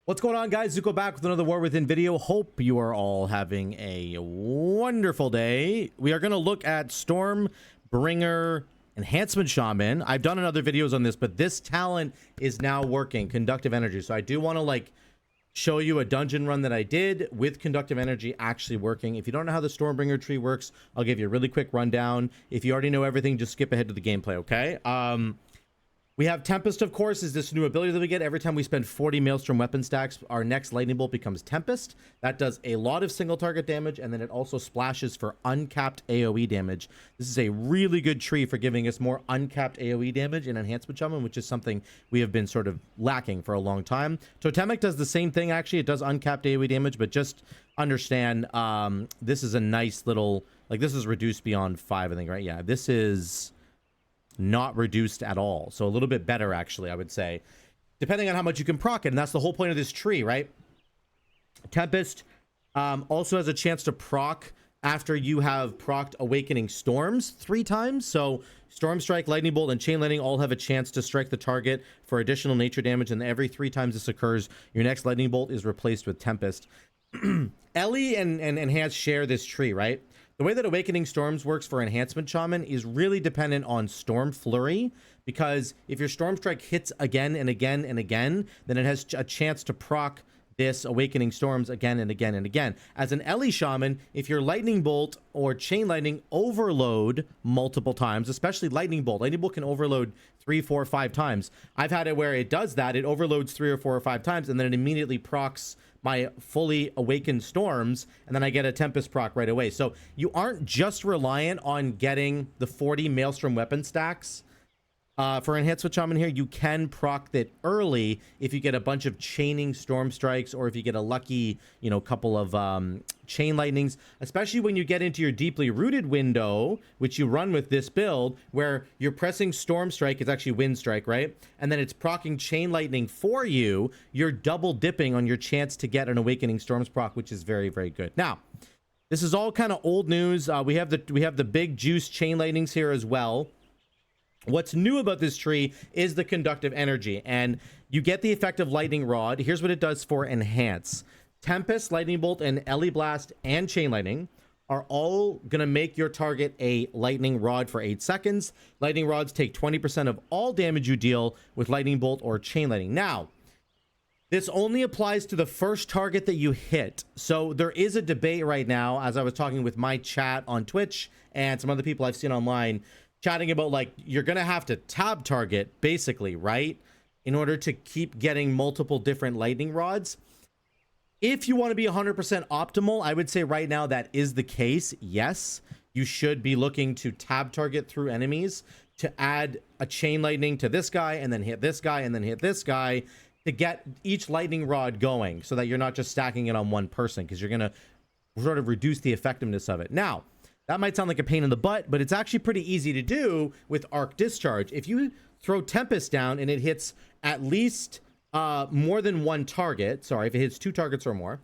What's going on, guys? Zuko back with another War Within video. Hope you are all having a wonderful day. We are going to look at Stormbringer Enhancement Shaman. I've done other videos on this, but this talent is now working, Conductive Energy. So I do want to show you a dungeon run that I did with Conductive Energy actually working. If you don't know how the Stormbringer tree works, I'll give you a really quick rundown. If you already know everything, just skip ahead to the gameplay, okay? We have Tempest, of course, is this new ability that we get. Every time we spend 40 Maelstrom weapon stacks, our next lightning bolt becomes Tempest. That does a lot of single target damage, and then it also splashes for uncapped AoE damage. This is a really good tree for giving us more uncapped AoE damage in Enhancement Shaman, which is something we have been sort of lacking for a long time. Totemic does the same thing, actually. It does uncapped AoE damage, but just understand this is a nice little, this is reduced beyond 5, I think, right? Yeah, this is not reduced at all, so a little bit better, actually, I would say, depending on how much you can proc it. And that's the whole point of this tree, right? Tempest also has a chance to proc after you have procced Awakening Storms 3 times. So Storm Strike, Lightning Bolt, and Chain Lightning all have a chance to strike the target for additional nature damage, and every 3 times this occurs, your next Lightning Bolt is replaced with Tempest. Ellie and Enhance share this tree, right? The way that Awakening Storms works for Enhancement Shaman is really dependent on Storm Flurry, because if your Storm Strike hits again and again and again, then it has a chance to proc this Awakening Storms again and again and again. As an Ellie Shaman, if your Lightning Bolt or Chain Lightning overload multiple times, especially Lightning Bolt can overload 3, 4, 5 times. I've had it where it does that. It overloads 3 or 4 or 5 times, and then it immediately procs my fully awakened storms, and then I get a Tempest proc right away. So you aren't just reliant on getting the 40 Maelstrom weapon stacks for Enhancement Shaman here. You can proc that early if you get a bunch of chaining storm strikes, or if you get a lucky, couple of chain lightnings, especially when you get into your deeply rooted window, which you run with this build, where you're pressing storm strike, it's actually wind strike, right? And then it's procking chain lightning for you. You're double dipping on your chance to get an Awakening Storms proc, which is very, very good. Now, this is all kind of old news. We have the big juice chain lightnings here as well. What's new about this tree is the Conductive Energy, and you get the effect of Lightning Rod. Here's what it does for Enhance. Tempest, Lightning Bolt, and Ellie Blast and Chain Lightning are all going to make your target a Lightning Rod for 8 seconds. Lightning Rods take 20% of all damage you deal with Lightning Bolt or Chain Lightning. Now, this only applies to the first target that you hit. So there is a debate right now, as I was talking with my chat on Twitch and some other people I've seen online, chatting about you're gonna have to tab target basically, right, in order to keep getting multiple different lightning rods. If you want to be 100% optimal, I would say right now that is the case. Yes, you should be looking to tab target through enemies to add a chain lightning to this guy, and then hit this guy, and then hit this guy, to get each lightning rod going, so that you're not just stacking it on one person, because you're gonna sort of reduce the effectiveness of it. Now, that might sound like a pain in the butt, but it's actually pretty easy to do with Arc Discharge. If you throw Tempest down and it hits at least more than one target, sorry, if it hits 2 targets or more,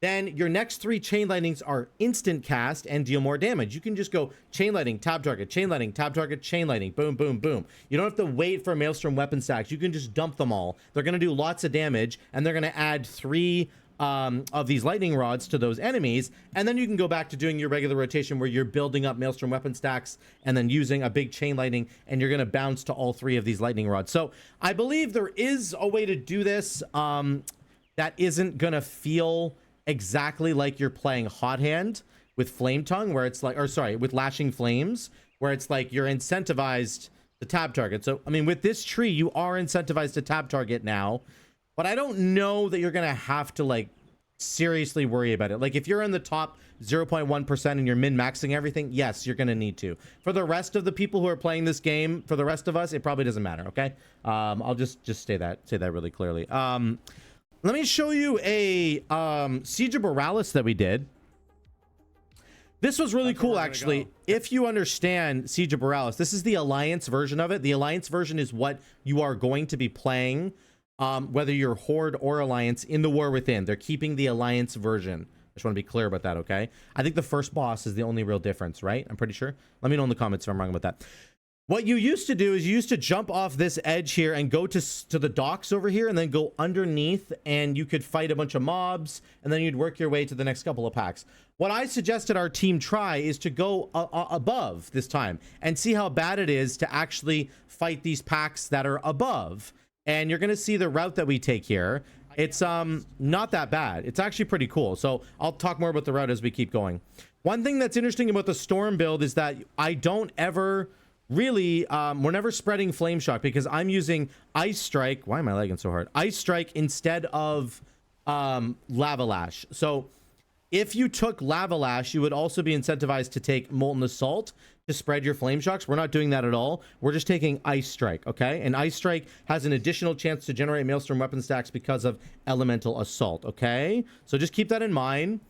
then your next 3 Chain Lightnings are instant cast and deal more damage. You can just go Chain Lightning, tab target, Chain Lightning, tab target, Chain Lightning, boom, boom, boom. You don't have to wait for Maelstrom weapon stacks. You can just dump them all. They're going to do lots of damage, and they're going to add 3 of these lightning rods to those enemies, and then you can go back to doing your regular rotation where you're building up Maelstrom weapon stacks and then using a big chain lightning, and you're going to bounce to all 3 of these lightning rods. So I believe there is a way to do this that isn't going to feel exactly like you're playing Hot Hand with Flame Tongue, where it's with Lashing Flames, where it's you're incentivized to tab target. So I mean, with this tree, you are incentivized to tab target now, but I don't know that you're going to have to seriously worry about it. If you're in the top 0.1% and you're min-maxing everything, yes, you're going to need to. For the rest of the people who are playing this game, for the rest of us, it probably doesn't matter, okay? I'll just say that really clearly. Let me show you a Siege of Borealis that we did. This was really cool, actually. If you understand Siege of Borealis, this is the Alliance version of it. The Alliance version is what you are going to be playing, whether you're Horde or Alliance, in the War Within. They're keeping the Alliance version. I just want to be clear about that, okay? I think the first boss is the only real difference, right? I'm pretty sure. Let me know in the comments if I'm wrong about that. What you used to do is you used to jump off this edge here and go to the docks over here and then go underneath, and you could fight a bunch of mobs, and then you'd work your way to the next couple of packs. What I suggested our team try is to go above this time and see how bad it is to actually fight these packs that are above. And you're going to see the route that we take here. It's not that bad. It's actually pretty cool. So I'll talk more about the route as we keep going. One thing that's interesting about the Storm build is that I don't ever... Really, we're never spreading Flame Shock because I'm using Ice Strike. Why am I lagging so hard? Ice Strike instead of Lava Lash. So if you took Lava Lash, you would also be incentivized to take Molten Assault to spread your Flame Shocks. We're not doing that at all. We're just taking Ice Strike, okay? And Ice Strike has an additional chance to generate Maelstrom weapon stacks because of Elemental Assault, okay? So just keep that in mind.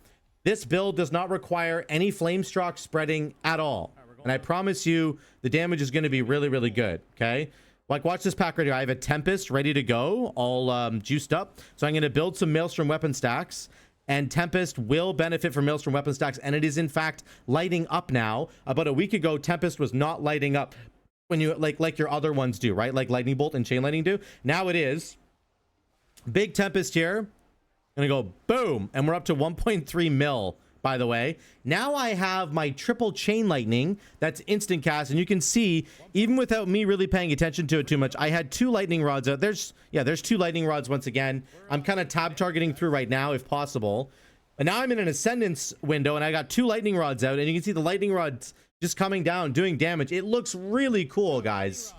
This build does not require any Flame Shock spreading at all. And I promise you, the damage is going to be really, really good, okay? Like, watch this pack right here. I have a Tempest ready to go, all juiced up. So I'm going to build some Maelstrom weapon stacks. And Tempest will benefit from Maelstrom weapon stacks. And it is, in fact, lighting up now. About a week ago, Tempest was not lighting up when you like your other ones do, right? Like Lightning Bolt and Chain Lightning do. Now it is. Big Tempest here. Going to go boom. And we're up to 1.3 mil. By the way, now I have my triple Chain Lightning that's instant cast, and you can see, even without me really paying attention to it too much, I had 2 lightning rods out. There's 2 lightning rods once again. I'm kind of tab targeting through right now if possible. And now I'm in an Ascendance window, and I got 2 lightning rods out, and you can see the lightning rods just coming down, doing damage. It looks really cool, guys.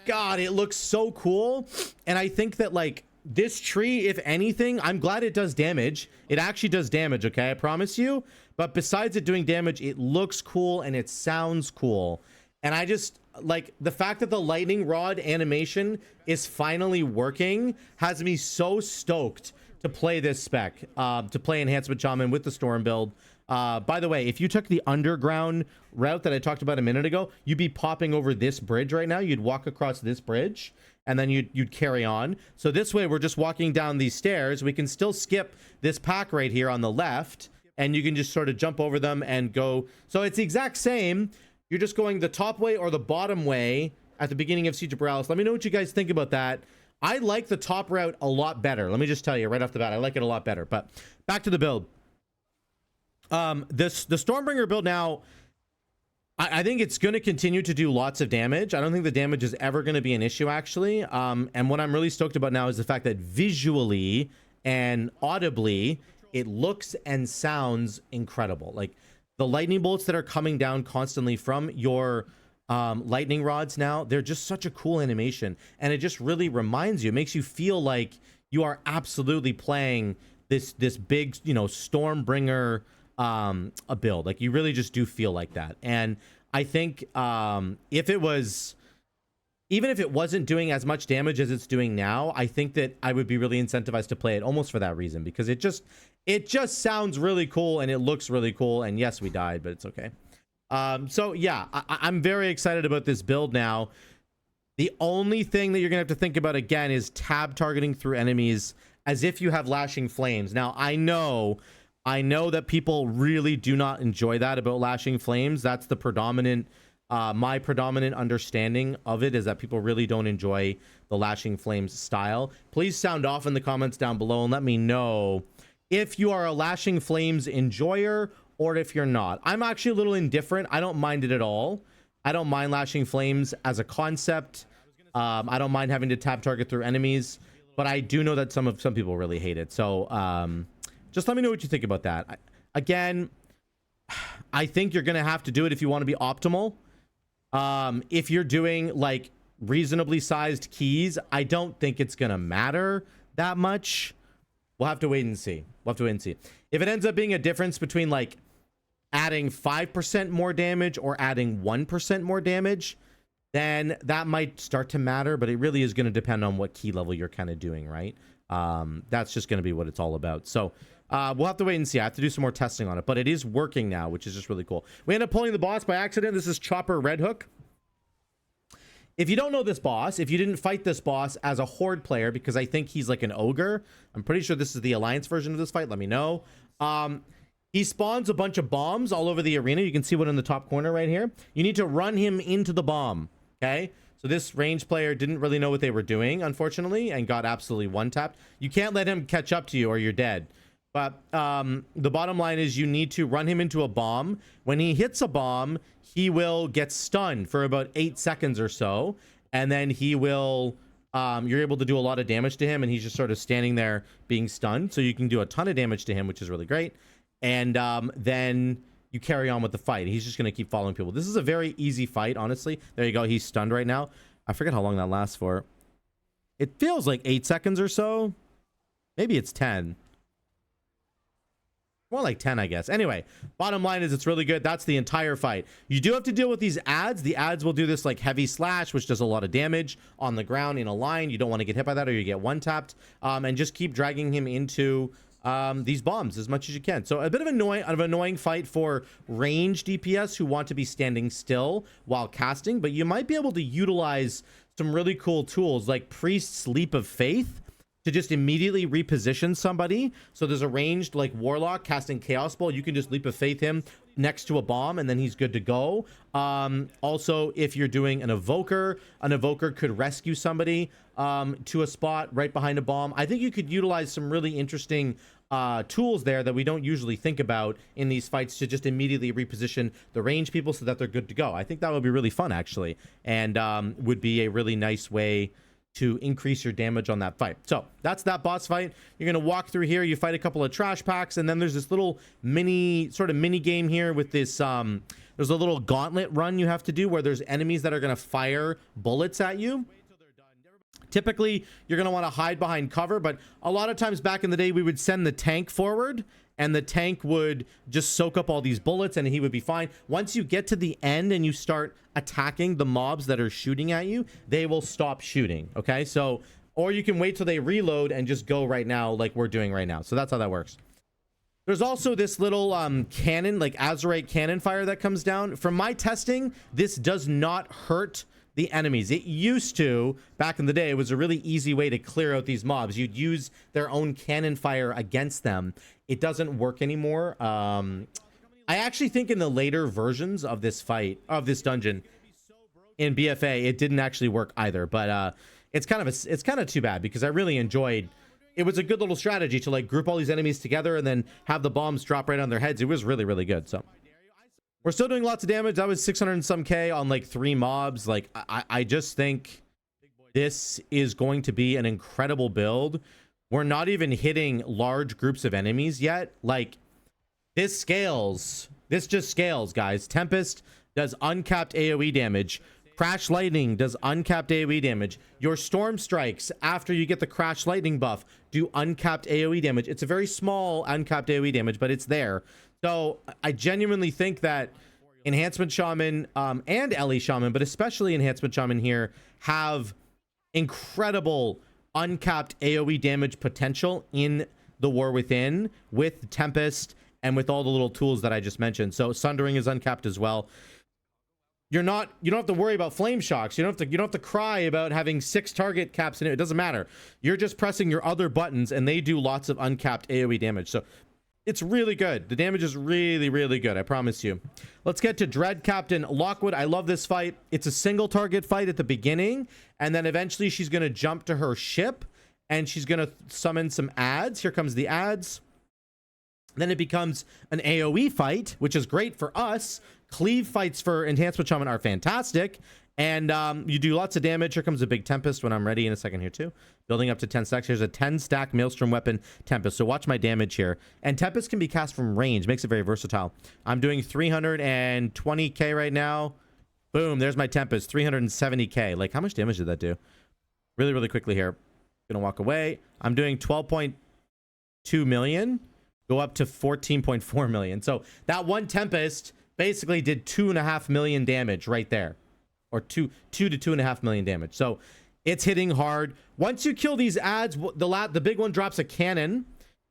God, it looks so cool. And I think that, like, this tree, if anything, I'm glad it does damage. It actually does damage, okay? I promise you. But besides it doing damage, it looks cool and it sounds cool. And I just, like, the fact that the lightning rod animation is finally working has me so stoked to play this spec, to play Enhancement Shaman with the Storm build. By the way, if you took the underground route that I talked about a minute ago, you'd be popping over this bridge right now. You'd walk across this bridge, and then you'd carry on. So this way, we're just walking down these stairs. We can still skip this pack right here on the left, and you can just sort of jump over them and go. So it's the exact same. You're just going the top way or the bottom way at the beginning of Siege of Borealis. Let me know what you guys think about that. I like the top route a lot better. Let me just tell you right off the bat, I like it a lot better. But back to the build. The Stormbringer build now, I think it's going to continue to do lots of damage. I don't think the damage is ever going to be an issue, actually. And what I'm really stoked about now is the fact that visually and audibly, it looks and sounds incredible. Like, the lightning bolts that are coming down constantly from your lightning rods now, they're just such a cool animation. And it just really reminds you, it makes you feel like you are absolutely playing this big, you know, Stormbringer a build. Like, you really just do feel like that. And I think if it was, even if it wasn't doing as much damage as it's doing now, I think that I would be really incentivized to play it almost for that reason, because it just sounds really cool and it looks really cool. And yes, we died, but it's okay. So yeah, I'm very excited about this build now. The only thing that you're gonna have to think about again is tab targeting through enemies as if you have lashing flames. Now, I know that people really do not enjoy that about lashing flames. That's the predominant, my predominant understanding of it, is that people really don't enjoy the lashing flames style. Please sound off in the comments down below and let me know if you are a lashing flames enjoyer or if you're not. I'm actually a little indifferent. I don't mind it at all. I don't mind lashing flames as a concept. I don't mind having to tab target through enemies, but I do know that some people really hate it. So just let me know what you think about that. Again, I think you're gonna have to do it if you want to be optimal. If you're doing like reasonably sized keys, I don't think it's gonna matter that much. We'll have to wait and see. If it ends up being a difference between like adding 5% more damage or adding 1% more damage, then that might start to matter, but it really is going to depend on what key level you're kind of doing, right? That's just going to be what it's all about. So we'll have to wait and see. I have to do some more testing on it, but it is working now, which is just really cool. We end up pulling the boss by accident. This is Chopper Red Hook. If you don't know this boss, if you didn't fight this boss as a Horde player, because I think he's like an ogre, I'm pretty sure this is the Alliance version of this fight. Let me know. He spawns a bunch of bombs all over the arena. You can see one in the top corner right here. You need to run him into the bomb, okay? So this range player didn't really know what they were doing, unfortunately, and got absolutely one-tapped. You can't let him catch up to you or you're dead. But the bottom line is you need to run him into a bomb. When he hits a bomb, he will get stunned for about 8 seconds or so. And then he will, you're able to do a lot of damage to him, and he's just sort of standing there being stunned. So you can do a ton of damage to him, which is really great. And then you carry on with the fight. He's just going to keep following people. This is a very easy fight, honestly. There you go. He's stunned right now. I forget how long that lasts for. It feels like 8 seconds or so. Maybe it's 10. More like 10, I guess. Anyway, bottom line is it's really good. That's the entire fight. You do have to deal with these ads. The ads will do this like heavy slash, which does a lot of damage on the ground in a line. You don't want to get hit by that or you get one-tapped. And just keep dragging him into these bombs as much as you can. So a bit of an annoying fight for range DPS who want to be standing still while casting, but you might be able to utilize some really cool tools like Priest's Leap of Faith to just immediately reposition somebody. So there's a ranged like Warlock casting Chaos Ball. You can just Leap of Faith him next to a bomb and then he's good to go. Also, if you're doing an Evoker could rescue somebody to a spot right behind a bomb. I think you could utilize some really interesting tools there that we don't usually think about in these fights to just immediately reposition the range people so that they're good to go. I think that would be really fun, actually, and would be a really nice way to increase your damage on that fight. So that's that boss fight. You're going to walk through here. You fight a couple of trash packs, and then there's this little mini game here with this there's a little gauntlet run you have to do where there's enemies that are going to fire bullets at you. Typically, you're going to want to hide behind cover, but a lot of times back in the day, we would send the tank forward, and the tank would just soak up all these bullets, and he would be fine. Once you get to the end and you start attacking the mobs that are shooting at you, they will stop shooting, okay? So, or you can wait till they reload and just go right now like we're doing right now. So that's how that works. There's also this little cannon, like Azerite cannon fire that comes down. From my testing, this does not hurt the enemies. It used to, back in the day, it was a really easy way to clear out these mobs. You'd use their own cannon fire against them. It doesn't work anymore. I actually think in the later versions of this fight, of this dungeon in BFA, it didn't actually work either. But it's kind of too bad because I really enjoyed. It was a good little strategy to like group all these enemies together and then have the bombs drop right on their heads. It was really, really good. So we're still doing lots of damage. That was 600 and some K on like 3 mobs. Like I just think this is going to be an incredible build. We're not even hitting large groups of enemies yet. Like this scales. This just scales, guys. Tempest does uncapped AoE damage. Crash Lightning does uncapped AoE damage. Your Storm Strikes, after you get the Crash Lightning buff, do uncapped AoE damage. It's a very small uncapped AoE damage, but it's there. So I genuinely think that Enhancement Shaman and Ellie Shaman, but especially Enhancement Shaman here, have incredible uncapped AoE damage potential in the War Within with Tempest and with all the little tools that I just mentioned. So Sundering is uncapped as well. You don't have to worry about flame shocks. You don't have to cry about having 6 target caps in it. It doesn't matter. You're just pressing your other buttons and they do lots of uncapped AoE damage. So it's really good. The damage is really, really good. I promise you. Let's get to Dread Captain Lockwood. I love this fight. It's a single target fight at the beginning. And then eventually she's going to jump to her ship and she's going to summon some ads. Here comes the ads. Then it becomes an AoE fight, which is great for us. Cleave fights for Enhancement Shaman are fantastic. And you do lots of damage. Here comes a big Tempest when I'm ready in a second here too. Building up to 10 stacks. Here's a 10 stack Maelstrom weapon Tempest. So watch my damage here. And Tempest can be cast from range. Makes it very versatile. I'm doing 320k right now. Boom. There's my Tempest. 370k. Like how much damage did that do? Really, really quickly here. Gonna walk away. I'm doing 12.2 million. Go up to 14.4 million. So that one Tempest basically did 2.5 million damage right there. Or 2 to 2.5 million damage. So it's hitting hard. Once you kill these ads, the big one drops a cannon.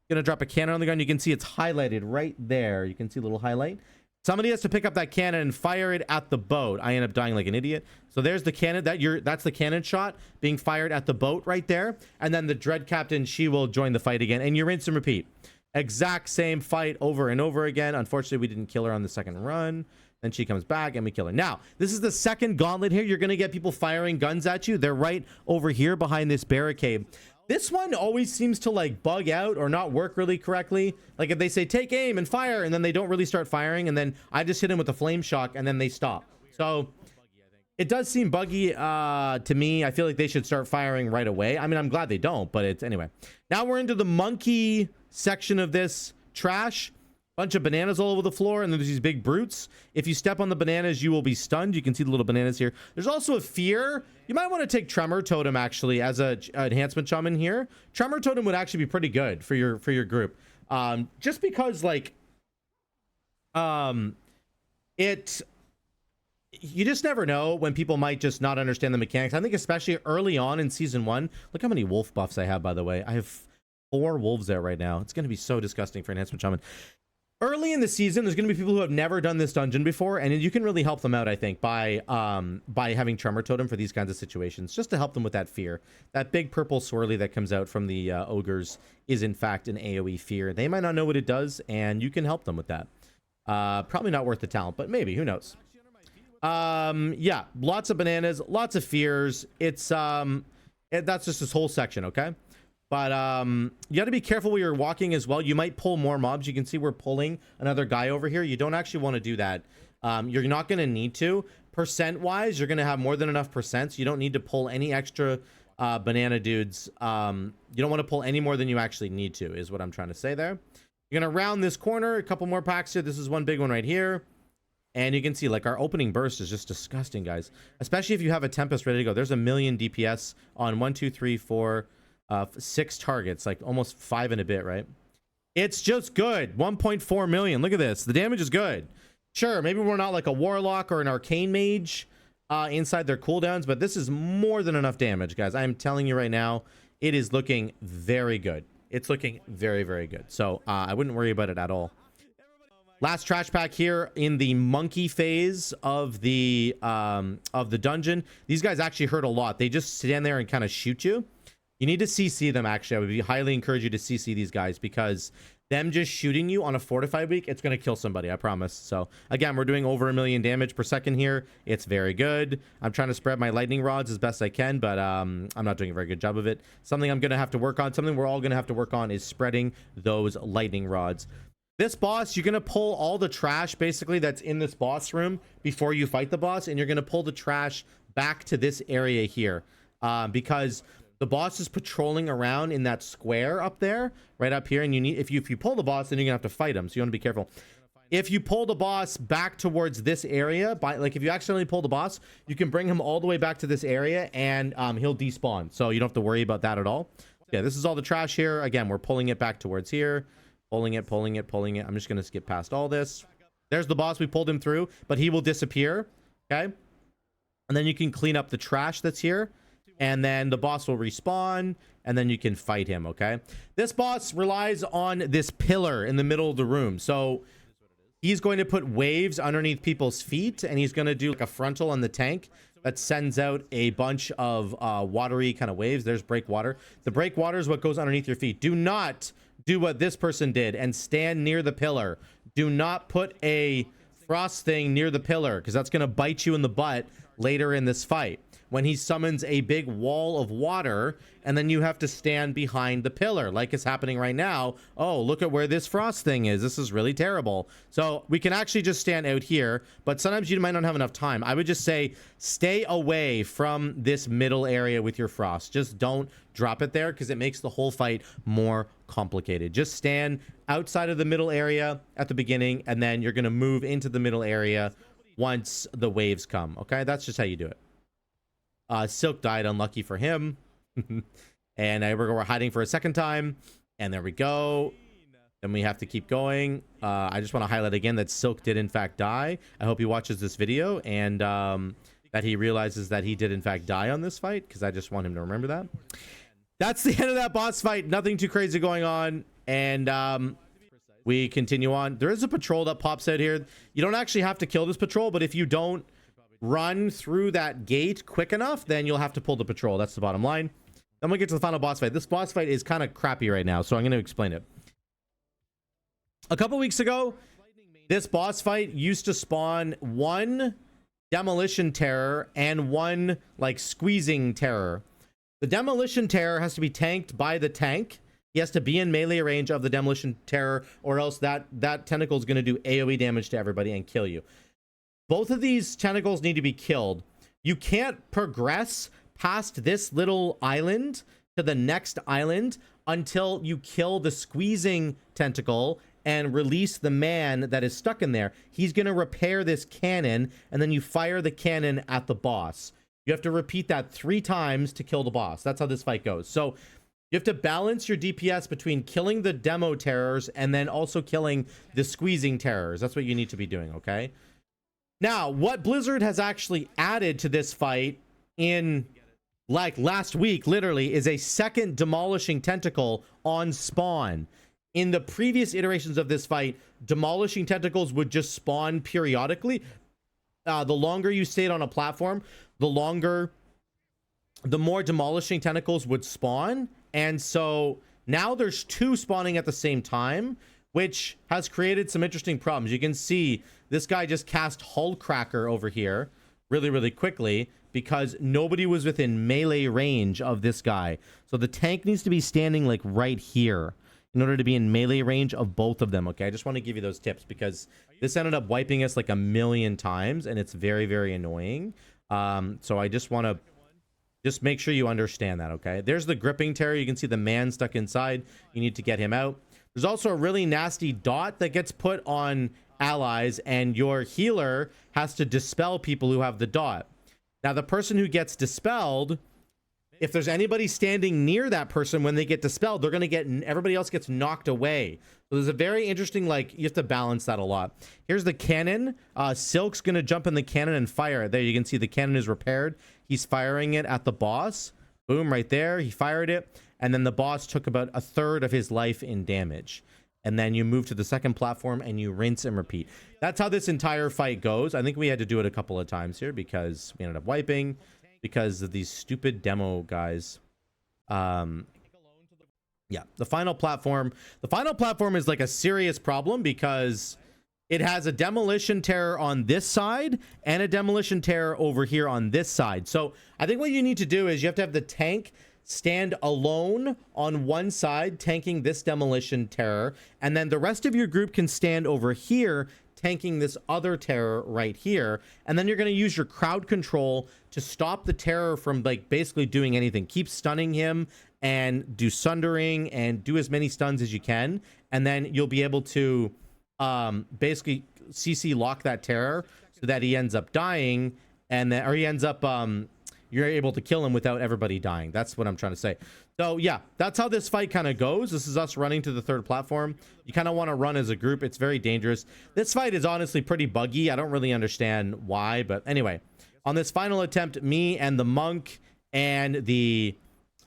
Gonna drop a cannon on the ground. You can see it's highlighted right there. You can see a little highlight. Somebody has to pick up that cannon and fire it at the boat. I end up dying like an idiot. So there's the cannon. That's the cannon shot being fired at the boat right there. And then the Dread Captain, she will join the fight again. And you rinse and repeat. Exact same fight over and over again. Unfortunately, we didn't kill her on the second run. Then she comes back and we kill her. Now, this is the second gauntlet here. You're going to get people firing guns at you. They're right over here behind this barricade. This one always seems to like bug out or not work really correctly. Like if they say take aim and fire and then they don't really start firing, and then I just hit them with a flame shock and then they stop. So it does seem buggy to me. I feel like they should start firing right away. I mean, I'm glad they don't, but it's anyway. Now we're into the monkey section of this trash. Bunch of bananas all over the floor, and then there's these big brutes. If you step on the bananas, you will be stunned. You can see the little bananas here. There's also a fear. You might want to take Tremor Totem actually as a enhancement shaman here. Tremor Totem would actually be pretty good for your group. Just because like you just never know when people might just not understand the mechanics. I think especially early on in season 1. Look how many wolf buffs I have, by the way. I have 4 wolves there right now. It's going to be so disgusting for enhancement shaman. Early in the season, there's going to be people who have never done this dungeon before, and you can really help them out, I think, by having Tremor Totem for these kinds of situations, just to help them with that fear. That big purple swirly that comes out from the ogres is, in fact, an AoE fear. They might not know what it does, and you can help them with that. Probably not worth the talent, but maybe. Who knows? Yeah, lots of bananas, lots of fears. It's that's just this whole section, okay? But you got to be careful where you're walking as well. You might pull more mobs. You can see we're pulling another guy over here. You don't actually want to do that. You're not going to need to. Percent wise, you're going to have more than enough percents. You don't need to pull any extra banana dudes. You don't want to pull any more than you actually need to, is what I'm trying to say there. You're going to round this corner. A couple more packs here. This is one big one right here. And you can see like our opening burst is just disgusting, guys. Especially if you have a Tempest ready to go. There's a million DPS on 1, 2, 3, 4... 6 targets, like almost 5 and a bit, right? It's just good. 1.4 million. Look at this. The damage is good. Sure, maybe we're not like a warlock or an arcane mage inside their cooldowns, but this is more than enough damage, guys. I'm telling you right now, it is looking very good. It's looking very, very good. So I wouldn't worry about it at all. Last trash pack here in the monkey phase of the dungeon. These guys actually hurt a lot. They just stand there and kind of shoot you. You need to CC them, actually. I would highly encourage you to CC these guys, because them just shooting you on a fortified week, it's going to kill somebody, I promise. So, again, we're doing over 1 million damage per second here. It's very good. I'm trying to spread my lightning rods as best I can, but I'm not doing a very good job of it. Something I'm going to have to work on, something we're all going to have to work on, is spreading those lightning rods. This boss, you're going to pull all the trash, basically, that's in this boss room before you fight the boss, and you're going to pull the trash back to this area here, because the boss is patrolling around in that square up there, right up here. And you need, if you pull the boss, then you're gonna have to fight him. So you want to be careful. If you pull the boss back towards this area, like if you accidentally pull the boss, you can bring him all the way back to this area, and he'll despawn. So you don't have to worry about that at all. Yeah, this is all the trash here. Again, we're pulling it back towards here, pulling it. I'm just gonna skip past all this. There's the boss. We pulled him through, but he will disappear. Okay, and then you can clean up the trash that's here. And then the boss will respawn, and then you can fight him, okay? This boss relies on this pillar in the middle of the room. So he's going to put waves underneath people's feet, and he's going to do like a frontal on the tank that sends out a bunch of watery kind of waves. There's breakwater. The breakwater is what goes underneath your feet. Do not do what this person did and stand near the pillar. Do not put a frost thing near the pillar, because that's going to bite you in the butt later in this fight, when he summons a big wall of water, and then you have to stand behind the pillar like it's happening right now. Oh, look at where this frost thing is. This is really terrible. So we can actually just stand out here, but sometimes you might not have enough time. I would just say stay away from this middle area with your frost. Just don't drop it there, because it makes the whole fight more complicated. Just stand outside of the middle area at the beginning, and then you're going to move into the middle area once the waves come. Okay, that's just how you do it. Silk died, unlucky for him. And we're hiding for a second time, and there we go. Then we have to keep going. I just want to highlight again that Silk did in fact die. I hope he watches this video, and that he realizes that he did in fact die on this fight, because I just want him to remember that. That's the end of that boss fight. Nothing too crazy going on, and we continue on. There is a patrol that pops out here. You don't actually have to kill this patrol, but if you don't run through that gate quick enough, then you'll have to pull the patrol. That's the bottom line. Then we get to the final boss fight. This boss fight is kind of crappy right now, so I'm going to explain it. A couple weeks ago, this boss fight used to spawn one demolition terror and one like squeezing terror. The demolition terror has to be tanked by the tank. He has to be in melee range of the demolition terror, or else that tentacle is going to do AoE damage to everybody and kill you. Both of these tentacles need to be killed. You can't progress past this little island to the next island until you kill the squeezing tentacle and release the man that is stuck in there. He's going to repair this cannon, and then you fire the cannon at the boss. You have to repeat that 3 times to kill the boss. That's how this fight goes. So you have to balance your DPS between killing the demo terrors and then also killing the squeezing terrors. That's what you need to be doing, okay? Now, what Blizzard has actually added to this fight in like last week, literally, is a second demolishing tentacle on spawn. In the previous iterations of this fight, demolishing tentacles would just spawn periodically. The longer you stayed on a platform, the more demolishing tentacles would spawn. And so now there's 2 spawning at the same time, which has created some interesting problems. You can see this guy just cast Hull Cracker over here really, really quickly because nobody was within melee range of this guy. So the tank needs to be standing like right here in order to be in melee range of both of them. Okay, I just want to give you those tips because this ended up wiping us like 1,000,000 times and it's very, very annoying. So I just want to make sure you understand that. Okay, there's the gripping terror. You can see the man stuck inside. You need to get him out. There's also a really nasty dot that gets put on allies, and your healer has to dispel people who have the dot. Now, the person who gets dispelled, if there's anybody standing near that person when they get dispelled, they're going to get, everybody else gets knocked away. So there's a very interesting, like, you have to balance that a lot. Here's the cannon. Silk's going to jump in the cannon and fire it. There, you can see the cannon is repaired. He's firing it at the boss. Boom, right there. He fired it. And then the boss took about 1/3 of his life in damage. And then you move to the second platform and you rinse and repeat. That's how this entire fight goes. I think we had to do it a couple of times here because we ended up wiping because of these stupid demo guys. Yeah, the final platform is like a serious problem because it has a demolition terror on this side and a demolition terror over here on this side. So I think what you need to do is you have to have the tank stand alone on one side, tanking this demolition terror, and then the rest of your group can stand over here, tanking this other terror right here. And then you're going to use your crowd control to stop the terror from like basically doing anything. Keep stunning him and do sundering and do as many stuns as you can. And then you'll be able to basically CC lock that terror so that he ends up dying, and then, or he ends up, you're able to kill him without everybody dying. That's what I'm trying to say. So yeah, that's how this fight kind of goes. This is us running to the third platform. You kind of want to run as a group. It's very dangerous. This fight is honestly pretty buggy. I don't really understand why, but anyway, on this final attempt, me and the monk and the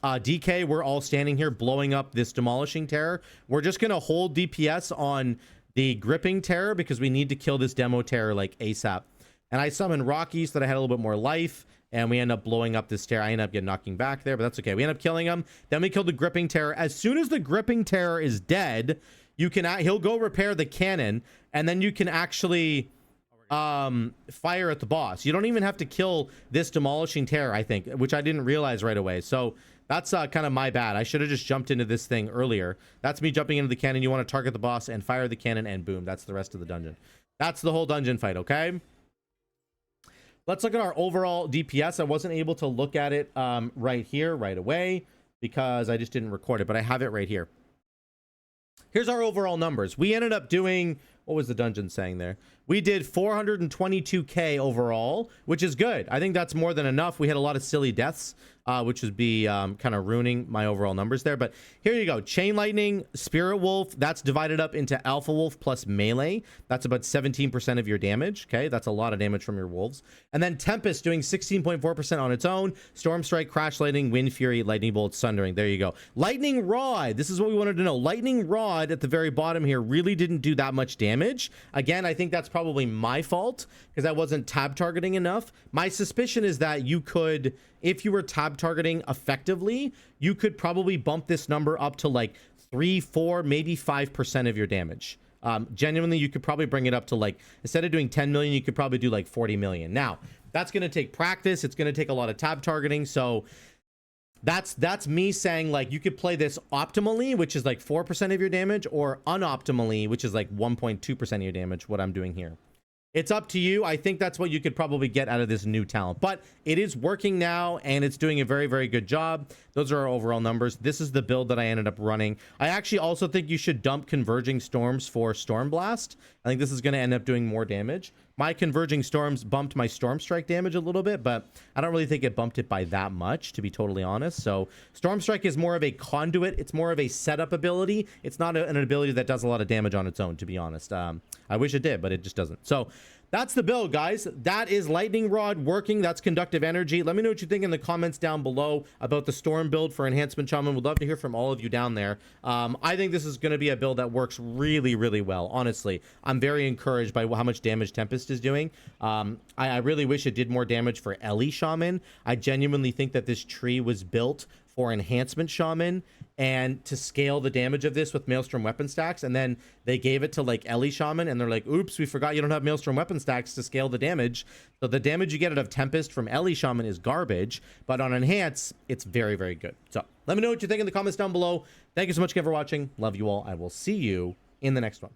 DK, we're all standing here blowing up this demolishing terror. We're just going to hold DPS on the gripping terror because we need to kill this demo terror like ASAP. And I summoned Rocky so that I had a little bit more life. And we end up blowing up this terror. I end up getting knocking back there, but that's okay. We end up killing him. Then we killed the gripping terror. As soon as the gripping terror is dead, you can he'll go repair the cannon, and then you can actually fire at the boss. You don't even have to kill this demolishing terror, I think, which I didn't realize right away. So that's kind of my bad. I should have just jumped into this thing earlier. That's me jumping into the cannon. You want to target the boss and fire the cannon, and boom, that's the rest of the dungeon. That's the whole dungeon fight, okay? Let's look at our overall DPS. I wasn't able to look at it right here, right away, because I just didn't record it, but I have it right here. Here's our overall numbers. We ended up doing, what was the dungeon saying there? We did 422k overall, which is good. I think that's more than enough. We had a lot of silly deaths, which would be kind of ruining my overall numbers there. But here you go. Chain Lightning, Spirit Wolf, that's divided up into Alpha Wolf plus Melee. That's about 17% of your damage. Okay, that's a lot of damage from your wolves. And then Tempest doing 16.4% on its own. Storm Strike, Crash Lightning, Wind Fury, Lightning Bolt, Sundering. There you go. Lightning Rod. This is what we wanted to know. Lightning Rod at the very bottom here really didn't do that much damage. Again, I think that's probably my fault because I wasn't tab targeting enough. My suspicion is that you could, if you were tab targeting effectively, you could probably bump this number up to like 3, 4, maybe 5% of your damage. Genuinely, you could probably bring it up to like, instead of doing 10 million, you could probably do like 40 million. Now, that's going to take practice. It's going to take a lot of tab targeting. So that's me saying like you could play this optimally, which is like 4% of your damage, or unoptimally, which is like 1.2% of your damage, what I'm doing here. It's up to you. I think that's what you could probably get out of this new talent, but it is working now and it's doing a very, very good job. Those are our overall numbers. This is the build that I ended up running. I actually also think you should dump Converging Storms for Storm Blast. I think this is going to end up doing more damage. My Converging Storms bumped my Storm Strike damage a little bit, but I don't really think it bumped it by that much, to be totally honest. So Storm Strike is more of a conduit. It's more of a setup ability. It's not an ability that does a lot of damage on its own, to be honest. I wish it did, but it just doesn't. So that's the build, guys. That is Lightning Rod working. That's Conductive Energy. Let me know what you think in the comments down below about the Storm build for Enhancement Shaman. We'd love to hear from all of you down there. I think this is going to be a build that works really, really well. Honestly, I'm very encouraged by how much damage Tempest is doing. I really wish it did more damage for Ellie Shaman. I genuinely think that this tree was built for Enhancement Shaman and to scale the damage of this with Maelstrom weapon stacks, and then they gave it to like Ellie Shaman and they're like, oops, we forgot you don't have Maelstrom weapon stacks to scale the damage. So the damage you get out of Tempest from Ellie Shaman is garbage, but on Enhance it's very, very good. So let me know what you think in the comments down below. Thank you so much again for watching. Love you all. I will see you in the next one.